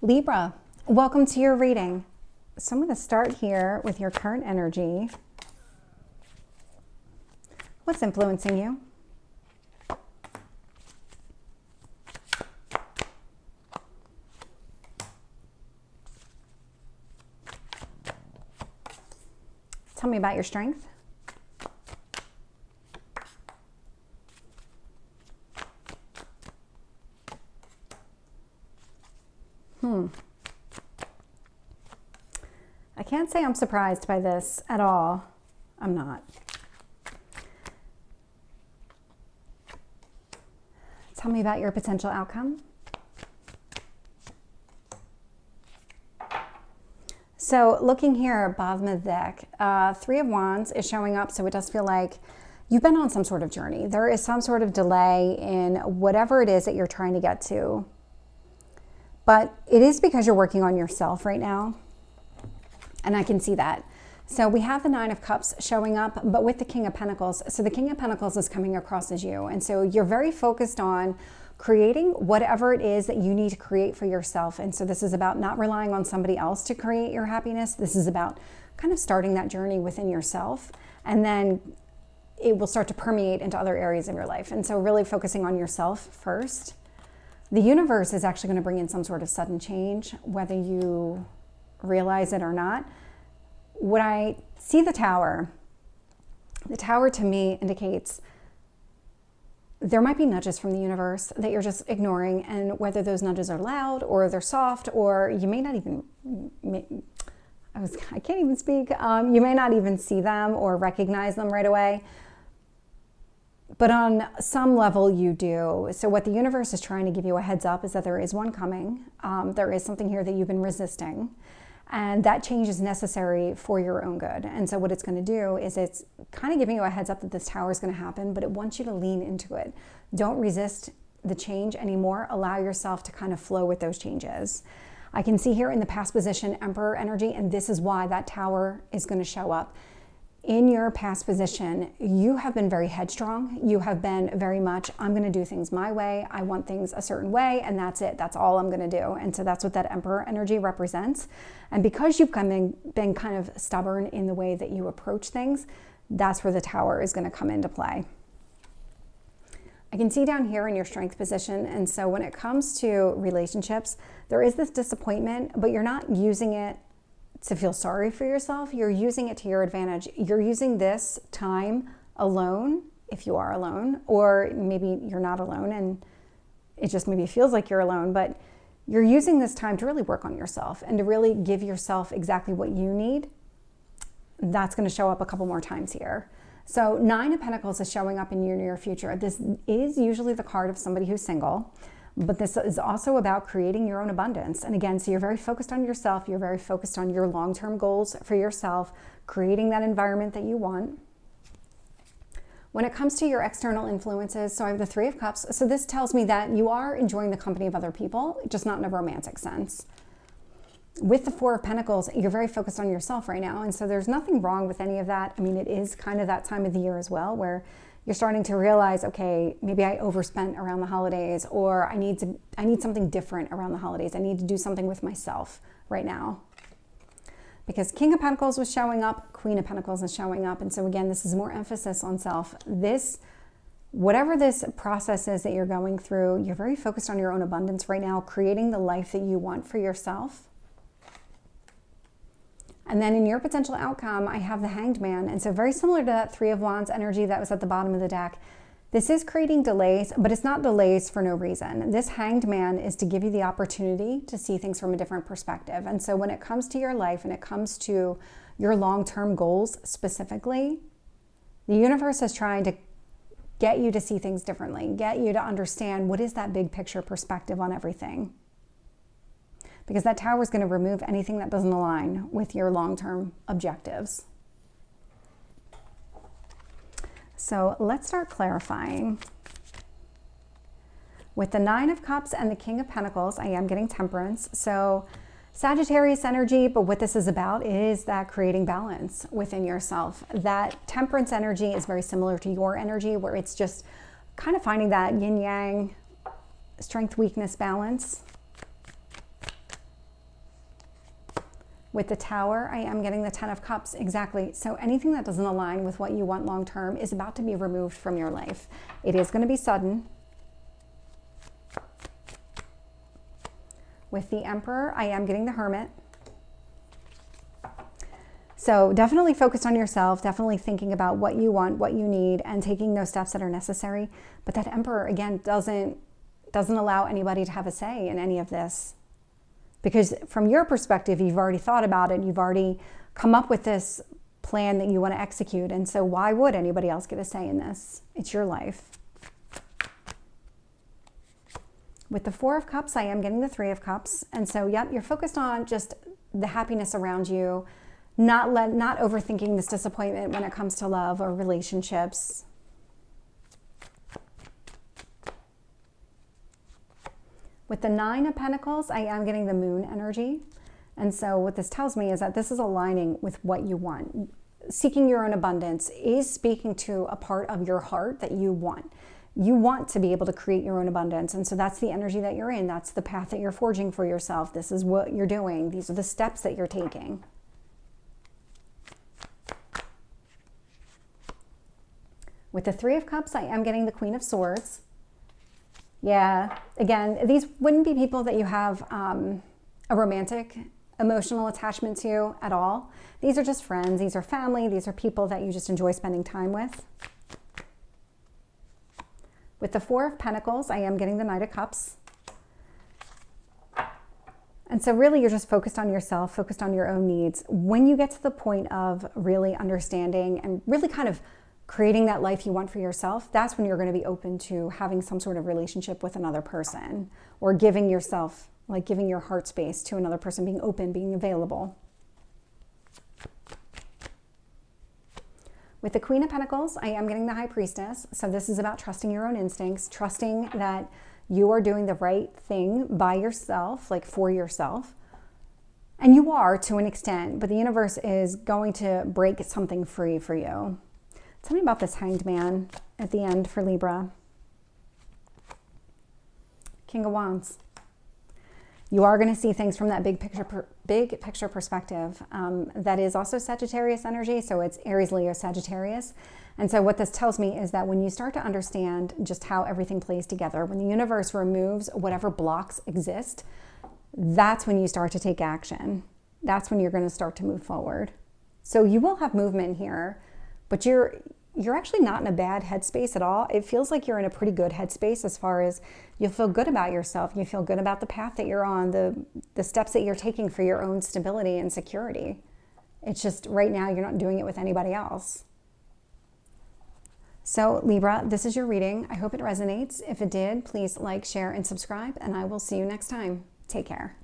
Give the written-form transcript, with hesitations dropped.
Libra, welcome to your reading. So I'm going to start here with your current energy. What's influencing you? Tell me about your strength. I can't say I'm surprised by this at all. I'm not. Tell me about your potential outcome. So looking here at bottom of the deck, Three of Wands is showing up, so it does feel like you've been on some sort of journey. There is some sort of delay in whatever it is that you're trying to get to. But it is because you're working on yourself right now. And I can see that. So we have the Nine of Cups showing up, but with the King of Pentacles. So the King of Pentacles is coming across as you. And so you're very focused on creating whatever it is that you need to create for yourself. And so this is about not relying on somebody else to create your happiness. This is about kind of starting that journey within yourself. And then it will start to permeate into other areas of your life. And so really focusing on yourself first. The universe is actually going to bring in some sort of sudden change, whether you realize it or not. When I see the Tower to me indicates there might be nudges from the universe that you're just ignoring, and whether those nudges are loud or they're soft, or you may not even, I can't even speak, you may not even see them or recognize them right away. But on some level you do. So what the universe is trying to give you a heads up is that there is one coming. There is something here that you've been resisting. And that change is necessary for your own good. And so what it's going to do is it's kind of giving you a heads up that this Tower is going to happen, but it wants you to lean into it. Don't resist the change anymore. Allow yourself to kind of flow with those changes. I can see here in the past position, Emperor energy, and this is why that Tower is going to show up. In your past position, you have been very headstrong. You have been very much, I'm going to do things my way. I want things a certain way, and that's it. That's all I'm going to do. And so that's what that Emperor energy represents. And because you've been kind of stubborn in the way that you approach things, that's where the Tower is going to come into play. I can see down here in your strength position. And so when it comes to relationships, there is this disappointment, but you're not using it to feel sorry for yourself. You're using it to your advantage. You're using this time alone, if you are alone, or maybe you're not alone and it just maybe feels like you're alone, but you're using this time to really work on yourself and to really give yourself exactly what you need. That's going to show up a couple more times here. So Nine of Pentacles is showing up in your near future. This is usually the card of somebody who's single. But this is also about creating your own abundance. And again, so you're very focused on yourself. You're very focused on your long-term goals for yourself, creating that environment that you want. When it comes to your external influences, so I have the Three of Cups. So this tells me that you are enjoying the company of other people, just not in a romantic sense. With the Four of Pentacles, you're very focused on yourself right now. And so there's nothing wrong with any of that. I mean, it is kind of that time of the year as well, where you're starting to realize, okay, maybe I overspent around the holidays, or I need something different around the holidays. I need to do something with myself right now. Because King of Pentacles was showing up, Queen of Pentacles is showing up. And so again, this is more emphasis on self. Whatever this process is that you're going through, you're very focused on your own abundance right now, creating the life that you want for yourself. And then in your potential outcome, I have the Hanged Man. And so very similar to that Three of Wands energy that was at the bottom of the deck, this is creating delays, but it's not delays for no reason. This Hanged Man is to give you the opportunity to see things from a different perspective. And so when it comes to your life and it comes to your long-term goals specifically, the universe is trying to get you to see things differently, get you to understand what is that big picture perspective on everything. Because that Tower is going to remove anything that doesn't align with your long-term objectives. So let's start clarifying. With the Nine of Cups and the King of Pentacles, I am getting Temperance. So Sagittarius energy, but what this is about is that creating balance within yourself. That Temperance energy is very similar to your energy, where it's just kind of finding that yin-yang, strength-weakness balance. With the Tower, I am getting the Ten of Cups. Exactly. So anything that doesn't align with what you want long term is about to be removed from your life. It is going to be sudden. With the Emperor, I am getting the Hermit. So definitely focus on yourself, definitely thinking about what you want, what you need, and taking those steps that are necessary. But that Emperor, again, doesn't allow anybody to have a say in any of this. Because from your perspective, you've already thought about it. You've already come up with this plan that you want to execute. And so why would anybody else get a say in this? It's your life. With the Four of Cups, I am getting the Three of Cups. And so, yep, you're focused on just the happiness around you, not overthinking this disappointment when it comes to love or relationships. With the Nine of Pentacles, I am getting the Moon energy. And so what this tells me is that this is aligning with what you want. Seeking your own abundance is speaking to a part of your heart that you want. You want to be able to create your own abundance. And so that's the energy that you're in. That's the path that you're forging for yourself. This is what you're doing. These are the steps that you're taking. With the Three of Cups, I am getting the Queen of Swords. Yeah, again, these wouldn't be people that you have a romantic, emotional attachment to at all. These are just friends. These are family. These are people that you just enjoy spending time with. With the Four of Pentacles, I am getting the Knight of Cups. And so really you're just focused on yourself, focused on your own needs. When you get to the point of really understanding and really kind of creating that life you want for yourself, that's when you're going to be open to having some sort of relationship with another person, or giving yourself, like giving your heart space to another person, being open, being available. With the Queen of Pentacles, I am getting the High Priestess. So this is about trusting your own instincts, trusting that you are doing the right thing by yourself, like for yourself. And you are to an extent, but the universe is going to break something free for you. Tell me about this Hanged Man at the end for Libra. King of Wands. You are going to see things from that big picture perspective. That is also Sagittarius energy, so it's Aries, Leo, Sagittarius. And so what this tells me is that when you start to understand just how everything plays together, when the universe removes whatever blocks exist, that's when you start to take action. That's when you're going to start to move forward. So you will have movement here, but you're actually not in a bad headspace at all. It feels like you're in a pretty good headspace as far as you'll feel good about yourself. You feel good about the path that you're on, the steps that you're taking for your own stability and security. It's just right now you're not doing it with anybody else. So Libra, this is your reading. I hope it resonates. If it did, please like, share, and subscribe, and I will see you next time. Take care.